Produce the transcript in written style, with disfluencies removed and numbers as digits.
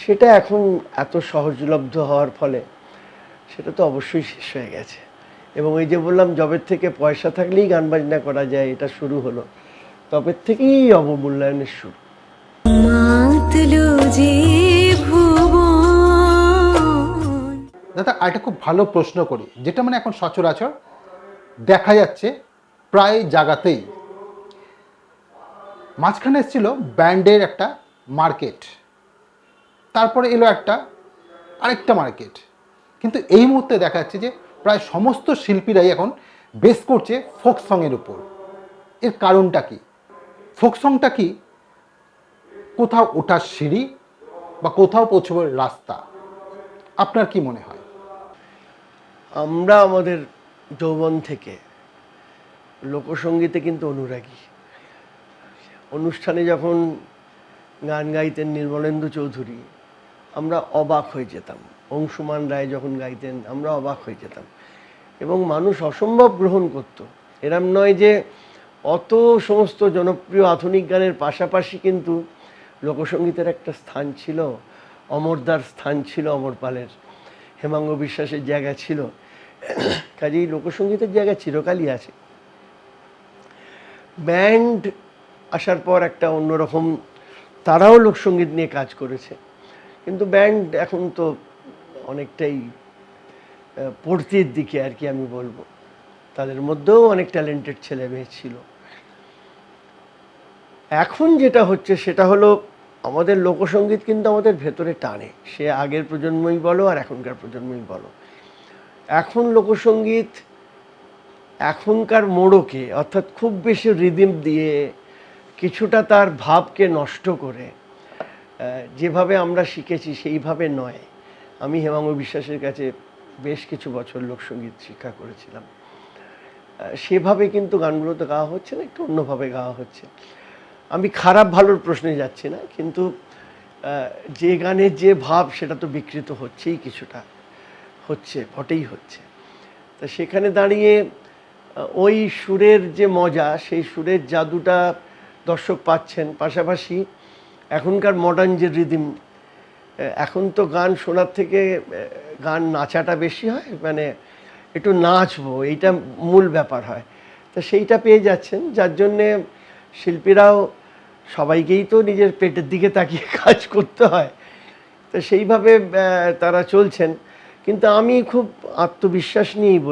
সেটা এখন এত সহজলভ্য হওয়ার ফলে সেটা তো অবশ্যই শেষ হয়ে গেছে। এবং ওই যে বললাম যবের থেকে পয়সা থাকলেই গান বাজনা করা যায়, এটা শুরু হলো, তবে থেকেই অবমূল্যায়নের শুরু। দাদা একটা খুব ভালো প্রশ্ন করি, যেটা মানে এখন সচরাচর দেখা যাচ্ছে প্রায় জায়গাতেই। মাঝখানে এসেছিল ব্যান্ডের একটা মার্কেট, তারপরে এলো আরেকটা মার্কেট, কিন্তু এই মুহূর্তে দেখা যাচ্ছে যে প্রায় সমস্ত শিল্পীরাই এখন বেস করছে ফোক সংয়ের উপর। এর কারণটা কি? ফোক সংটা কি কোথাও ওঠার সিঁড়ি বা কোথাও পৌঁছবার রাস্তা? আপনার কি মনে হয়? আমরা আমাদের যৌবন থেকে লোকসঙ্গীতে কিন্তু অনুরাগী। অনুষ্ঠানে যখন গান গাইতেন নির্মলেন্দু চৌধুরী, আমরা অবাক হয়ে যেতাম। অংশুমান রায় যখন গাইতেন, আমরা অবাক হয়ে যেতাম এবং মানুষ অসম্ভব গ্রহণ করত। এরম নয় যে অত সমস্ত জনপ্রিয় আধুনিক গানের পাশাপাশি কিন্তু লোকসঙ্গীতের একটা স্থান ছিল, অমরদার স্থান ছিল, অমর পালের, হেমাঙ্গ বিশ্বাসের জায়গা ছিল। কাজেই লোকসঙ্গীতের জায়গা চিরকালই আছে। ব্যান্ড আসার পর একটা অন্যরকম, তারাও লোকসঙ্গীত নিয়ে কাজ করেছে, কিন্তু ব্যান্ড এখন তো অনেকটাই পড়তির দিকে আর কি আমি বলবো। তাদের মধ্যেও অনেক ট্যালেন্টেড ছেলে মেয়ে ছিল। এখন যেটা হচ্ছে সেটা হলো আমাদের লোকসঙ্গীত কিন্তু আমাদের ভেতরে টানে, সে আগের প্রজন্মই বলো আর এখনকার প্রজন্মই বলো। এখন লোকসঙ্গীত এখনকার মোড়কে, অর্থাৎ খুব বেশি রিদিম দিয়ে কিছুটা তার ভাবকে নষ্ট করে যেভাবে আমরা শিখেছি সেইভাবে নয়। আমি হেমাঙ্গ বিশ্বাসের কাছে বেশ কিছু বছর লোকসঙ্গীত শিক্ষা করেছিলাম। সেভাবে কিন্তু গানগুলো তো গাওয়া হচ্ছে না, একটু অন্যভাবে গাওয়া হচ্ছে। আমি খারাপ ভালোর প্রশ্নে যাচ্ছি না, কিন্তু যে গানের যে ভাব সেটা তো বিকৃত হচ্ছেই, কিছুটা হচ্ছে, বটেই হচ্ছে। তা সেখানে দাঁড়িয়ে ওই সুরের যে মজা, সেই সুরের জাদুটা দর্শক পাচ্ছেন। পাশাপাশি এখনকার মডার্ন যে রিদিম, এখন তো গান শোনার থেকে গান নাচাটা বেশি হয়, মানে একটু নাচবো এইটা মূল ব্যাপার হয়। তা সেইটা পেয়ে যাচ্ছেন, যার জন্যে শিল্পীরাও, সবাইকেই তো নিজের পেটের দিকে তাকিয়ে কাজ করতে হয়, তো সেইভাবে তারা চলছেন। কিন্তু আমি খুব আত্মবিশ্বাস নিয়েই বলি